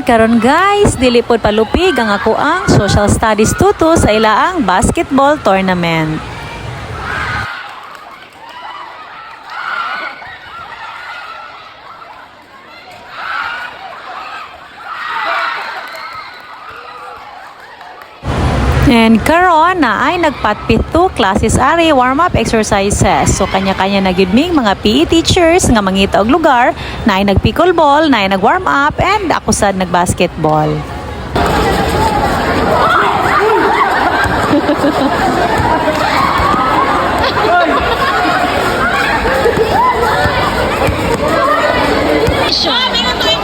karon guys, dili pod palupig ang ako ang social studies tuto sa ilaang basketball tournament. And karon na ay nagpatpit to classes ari warm-up exercises. So kanya-kanya na gyud ming mga PE teachers nga mangita og lugar na ay nag-pickleball, na ay nag-warm up, and ako sad nag-basketball.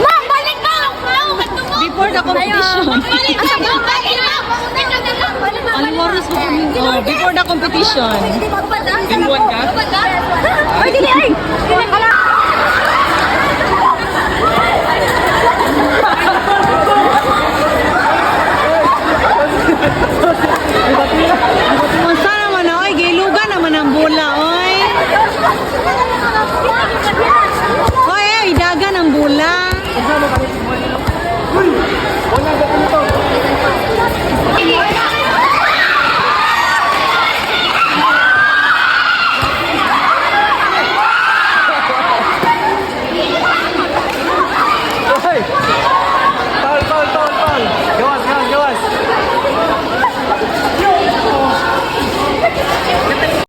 Ma'am, balik na! Before the competition. Before the competition. Pwede na ay!